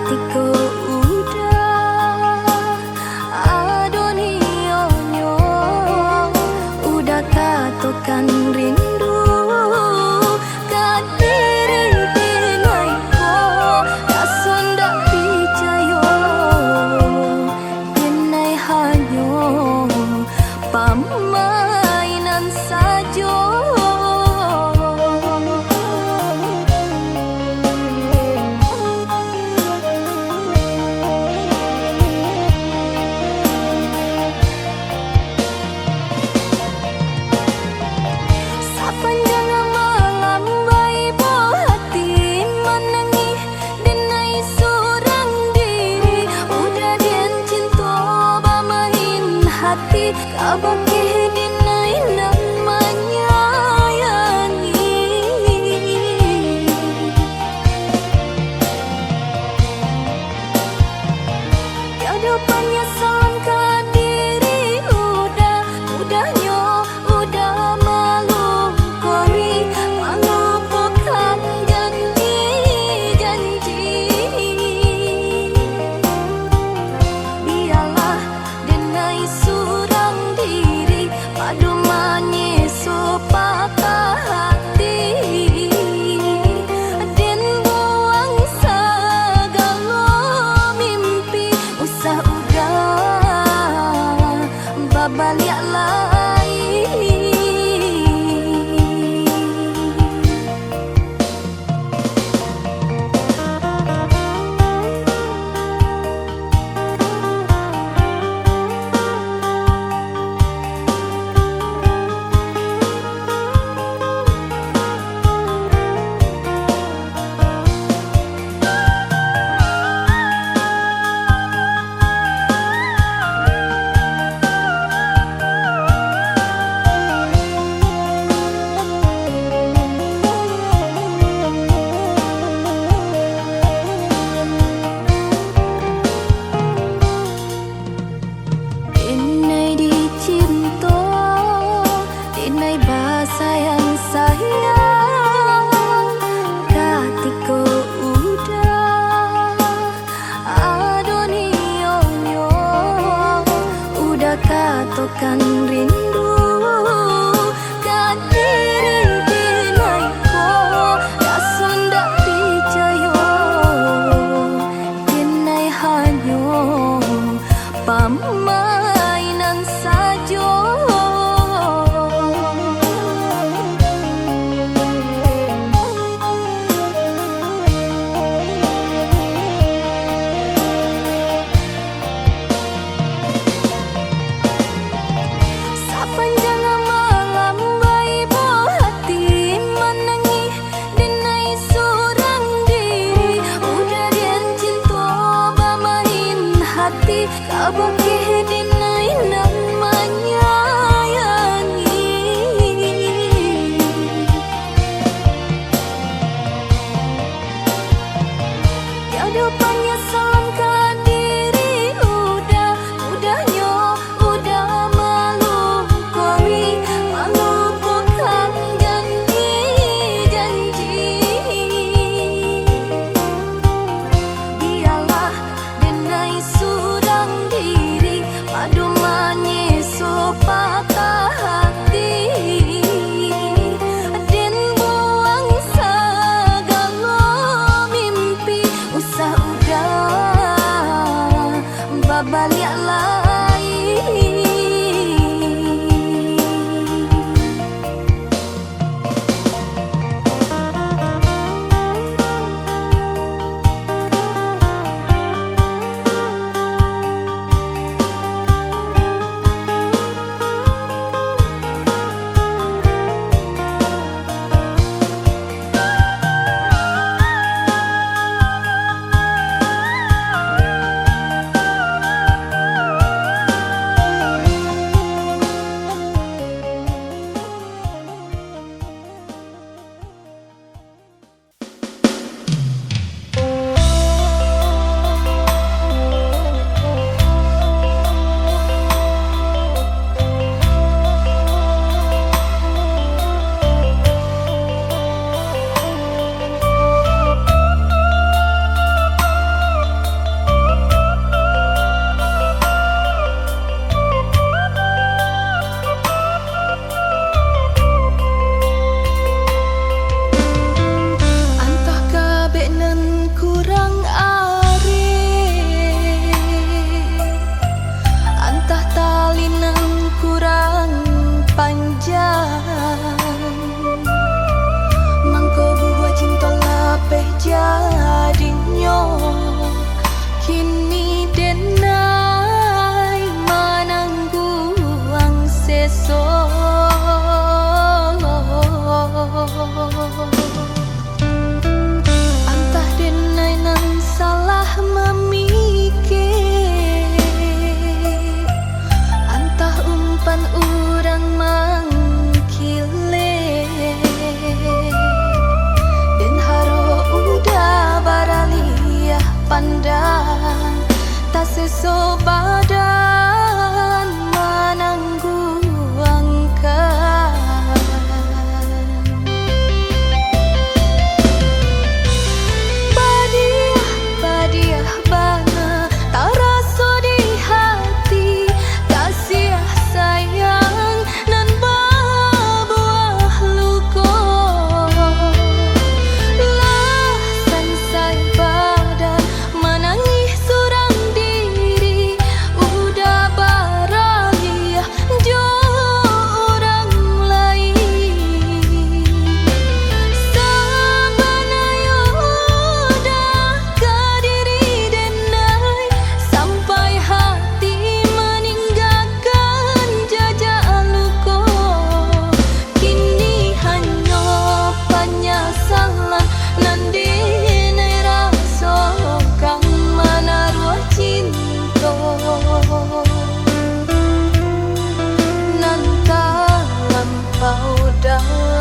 hatiku udah adonionyo, udah katokan rindu ka diri dinaiko, rason dak picayo dinai hanyo pamainan sajo. Sepanjang malam bayi hati menangis denai sorang diri, udah den cinta bamain hati kabake denai namanya yangi. Tiada penyesalan ke diri udahnya udah malu kori melupakan janji-janji. Biarlah denai surang diri padu menyesu patah hati, den buang segala mimpi, usah udah babaliak lagi. Denai dicinta, denai sayang sayang, hatiku udah adonionyo, udah katokan rindu ka diri dinaiko, rason dak picayo denai hanyo pamainan sajo. Sepanjang malam bayi hati menangis denai sorang diri, udah den cinta bamain hati kabake denai namanya yangi. Tiada penyesalan ke diri udahnya udah malu kori melupakan janji-janji. Biarlah denai surang diri padu menyesu patah hati, den buang segala mimpi, usah udah babaliak lagi. seso badan menangguangkan. Badiah bana tak rasa di hati, kasih sayang nan berbuah luka. Lah sansai badan menangis surang diri, udah barahi jo orang lain. Sabanaya udah ke diri denai, sampai hati meninggalkan jejak luka. Kini hanya penyesalan nan dinai rasakan menaruh cinta nan tak lampau dalam.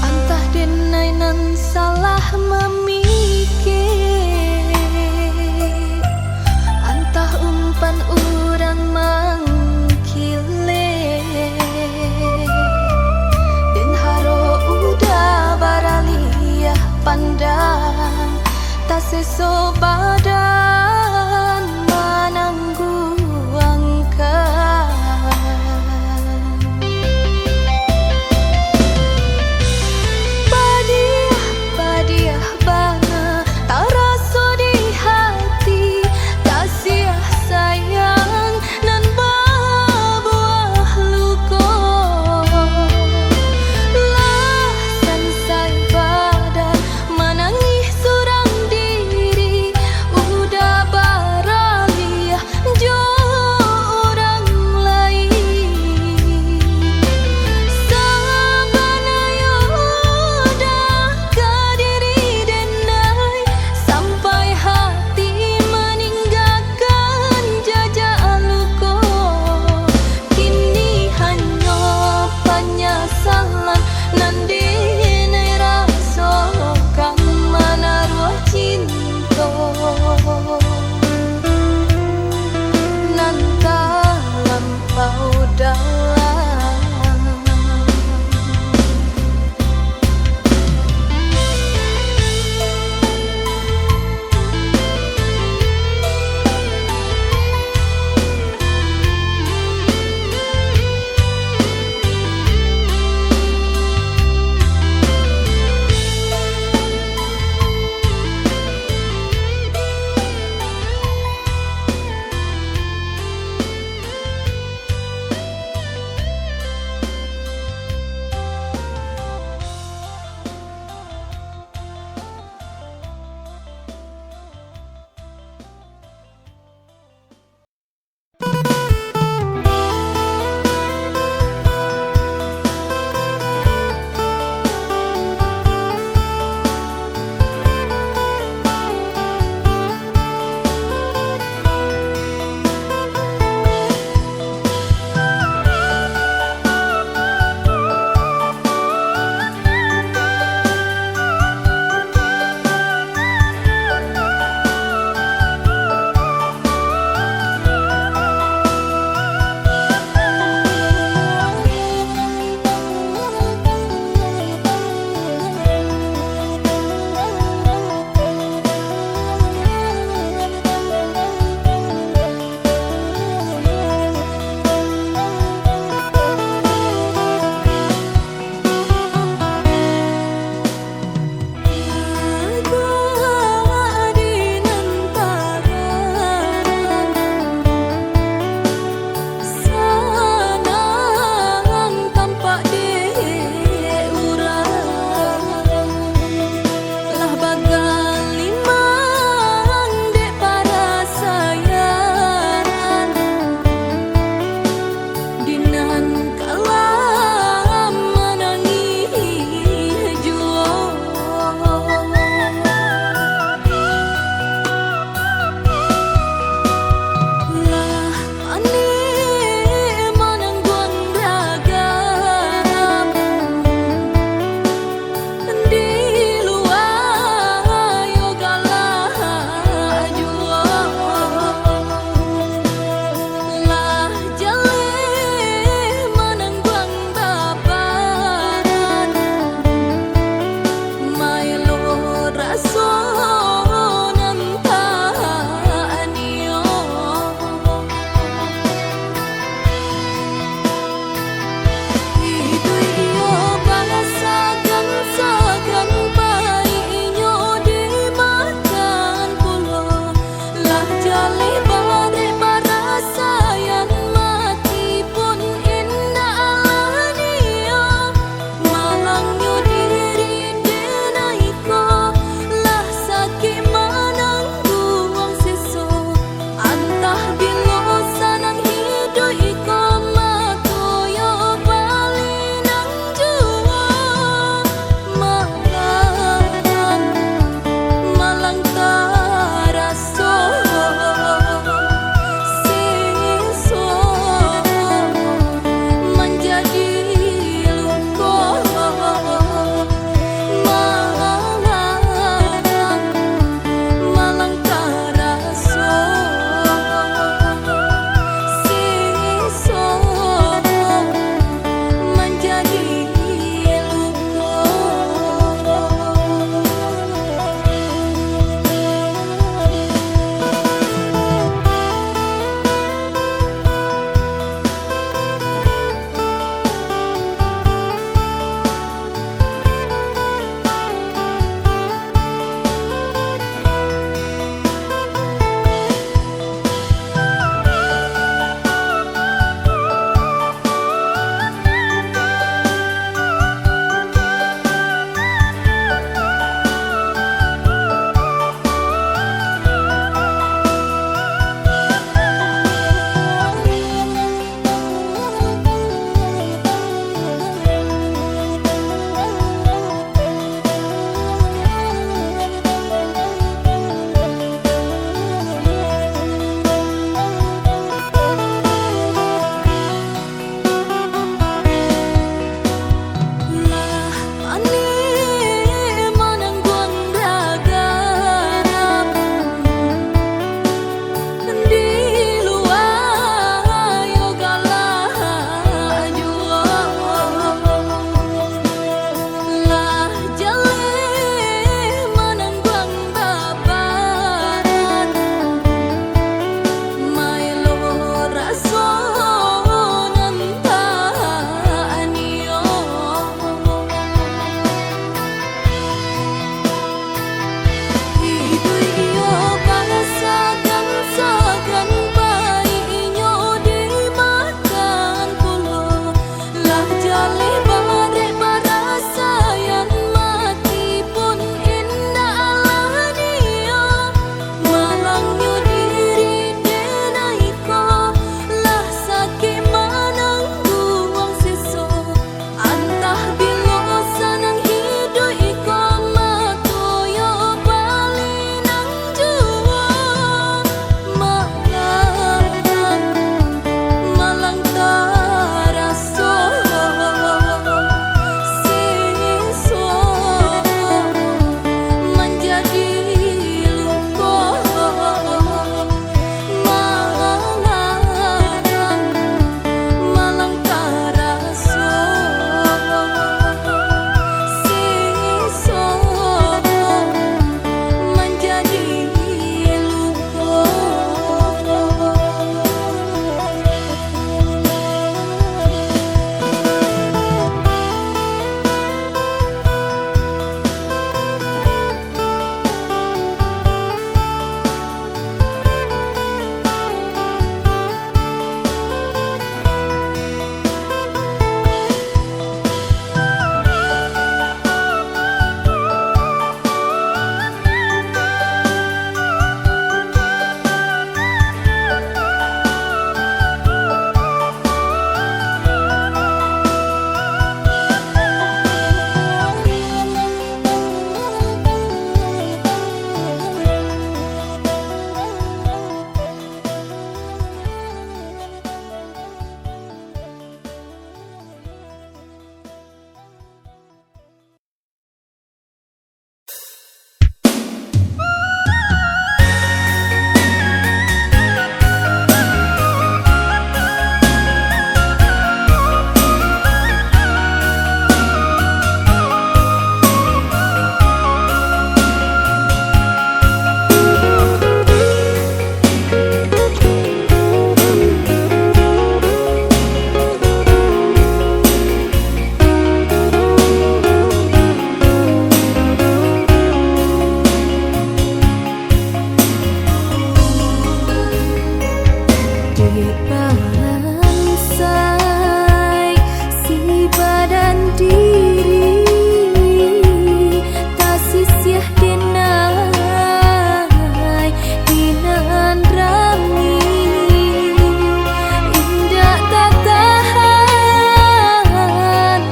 Entah denai nan salah memikir, entah umpan urang mengkile, den haro udah baraliyah pandang, tak seso badan menangguangkan. Badiah bana tak rasa di hati, kasih sayang nan berbuah luka. Lah sansai badan menangis surang diri, bangsai si badan diri tak sisiah denai hinaan rami indah tak tahan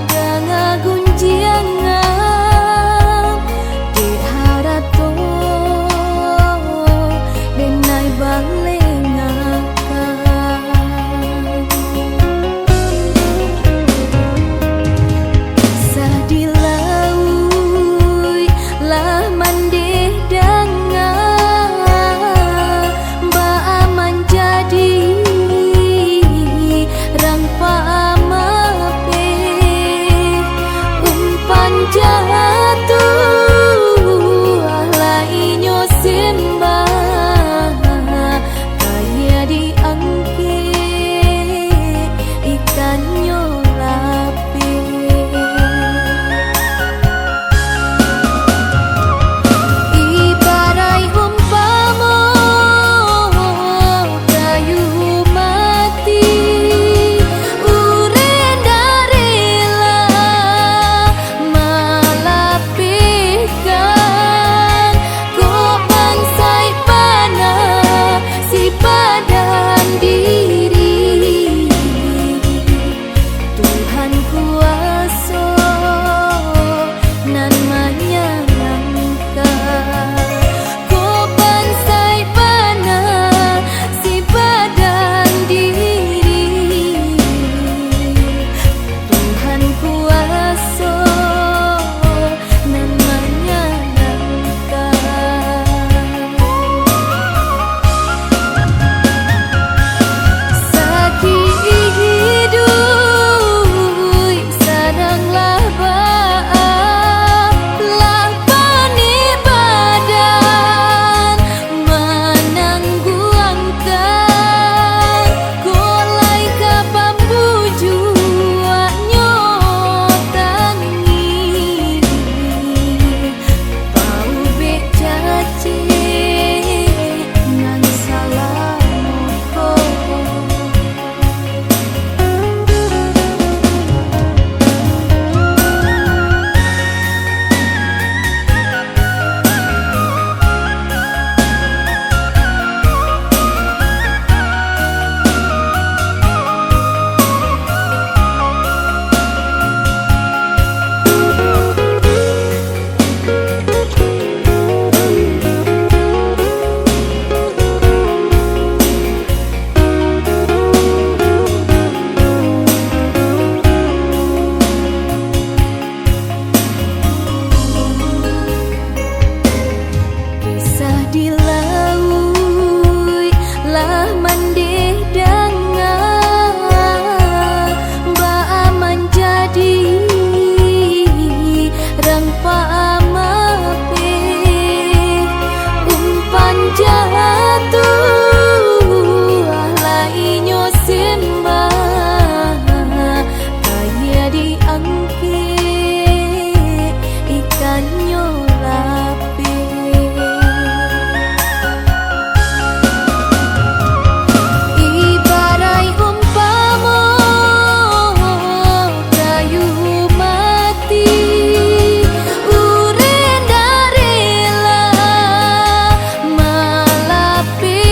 dengan gunjiangan diharato denai balengakan sadilaui lah mandeh dangan baaman jadi rang paamape umpan jatuh lah inyo sembah kaya diangkit ikannya lapis ibarai umpama kayu mati uren darela malapihkan kok bangsai panah si badan diri Tuhan kuasa nan menyayangkan kok bangsai panah si badan diri Tuhan kuasa nan menyayangkan sakit hidup saranglah baak lah pani badan menangguangkan kolai kapam bujuanyo tangi pau bek caci ngan salah moko kisah dilaui lah mandeh dangan baaman jadi rang paamape umpan jatuh lah inyo sembah kaya diangkit ikannya lapis ibarai umpama kayu mati uren darela malapihkan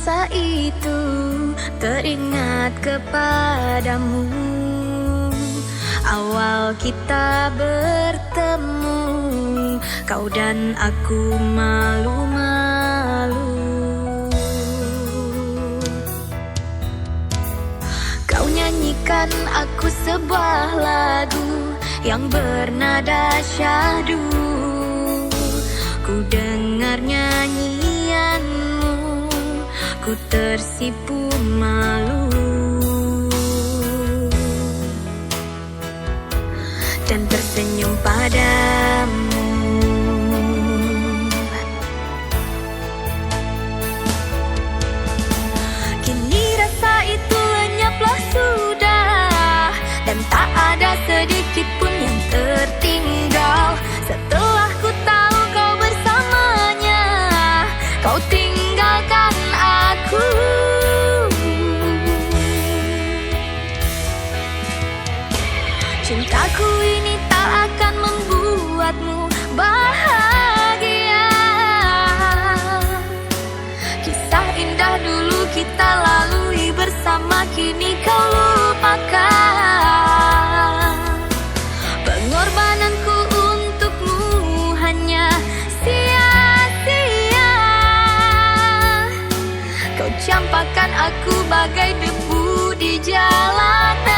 masa itu teringat kepadamu, awal kita bertemu, kau dan aku malu-malu. Kau nyanyikan aku sebuah lagu yang bernada syahdu. Ku dengar nyanyianmu, ku tersipu malu dan tersenyum padamu. Kini rasa itu lenyaplah sudah, dan tak ada sedikit pun yang tertinggal. Setelah ku tahu kau bersamanya, kau tinggalkan aku. Cintaku ini tak akan membuatmu bahagia. Kisah indah dulu kita lalui bersama, kini kau lupakan. Pengorbananku untukmu hanya sia-sia. Kau campakkan aku bagai debu di jalanan.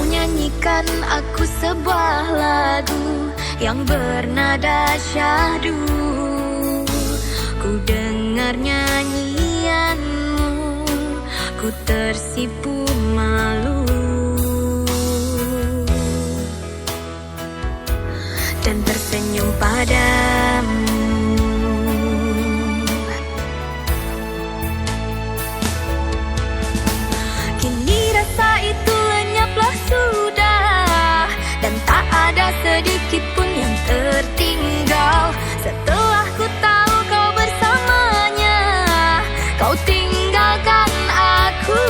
Nyanyikan aku sebuah lagu yang bernada syahdu. Ku dengar nyanyianmu, ku tersipu malu dan tersenyum padamu. Kini rasa itu lenyaplah sudah, dan tak ada sedikit pun yang tertinggal. Setelah ku tahu kau bersamanya, kau tinggalkan aku.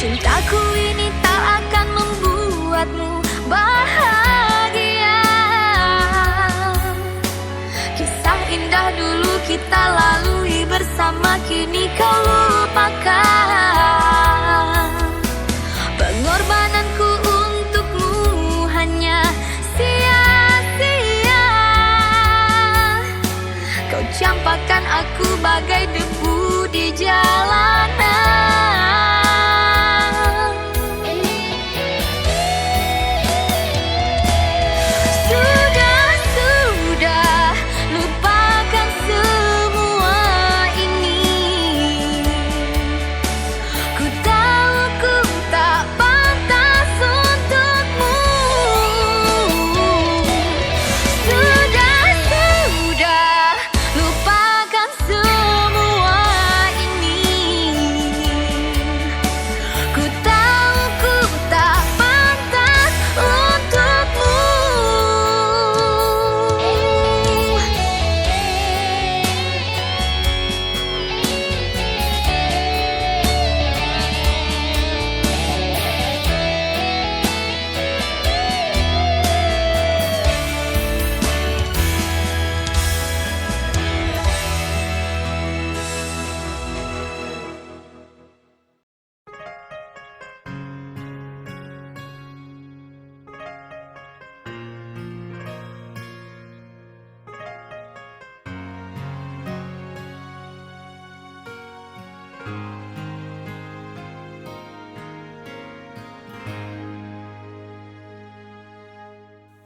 Cintaku ini tak akan membuatmu bahagia. Kisah indah dulu kita lalui bersama, kini kau lupakan. Pengorbananku untukmu hanya sia-sia. Kau campakkan aku bagai debu di jalanan. Semua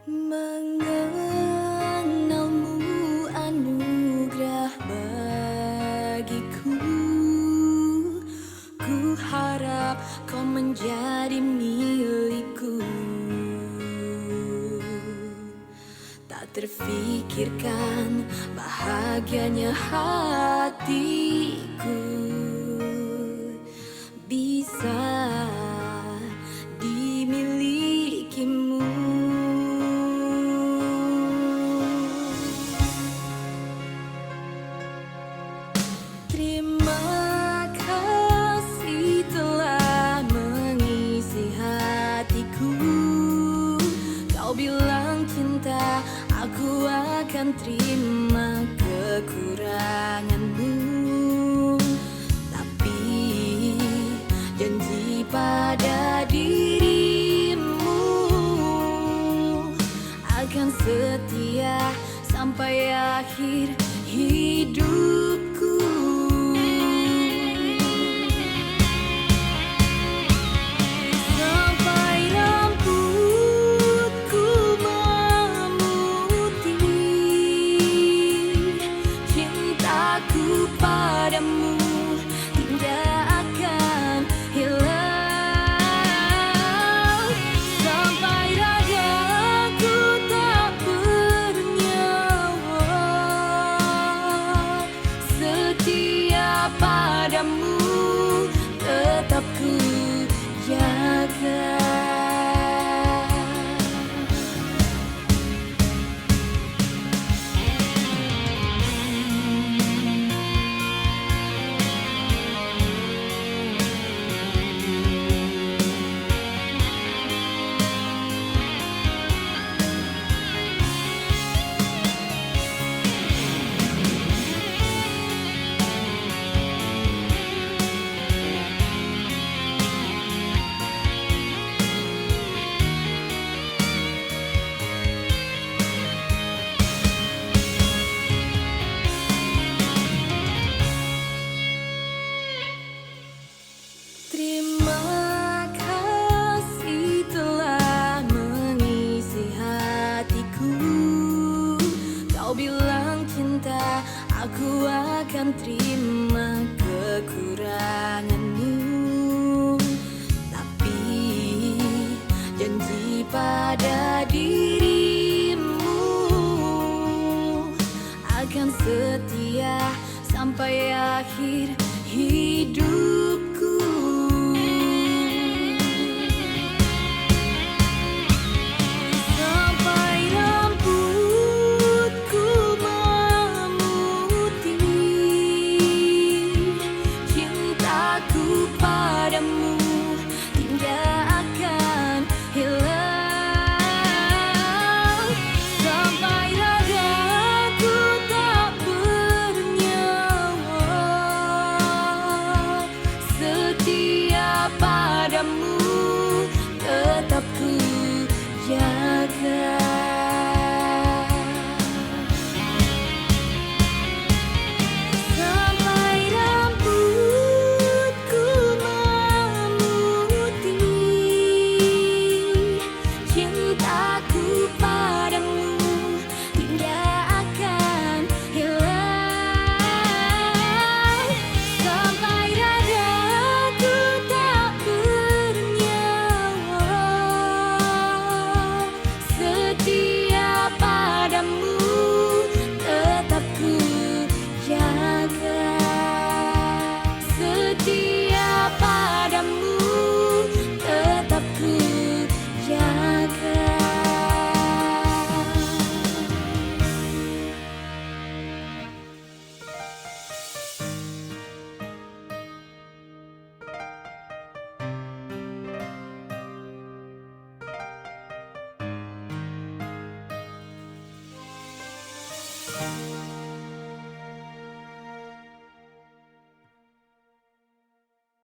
Mengenalmu anugerah bagiku. Ku harap kau menjadi milikku. Tak terfikirkan bahagianya hatiku bisa dimilikimu. Terima kasih telah mengisi hatiku. Kau bilang cinta, aku akan terima kekuranganmu. Tapi janji pada dirimu akan setia sampai akhir hidupku. Sampai rambutku memutih, cintaku padamu tidak akan hilang. Sampai ragaku tak bernyawa, setia padamu tetap ku jaga.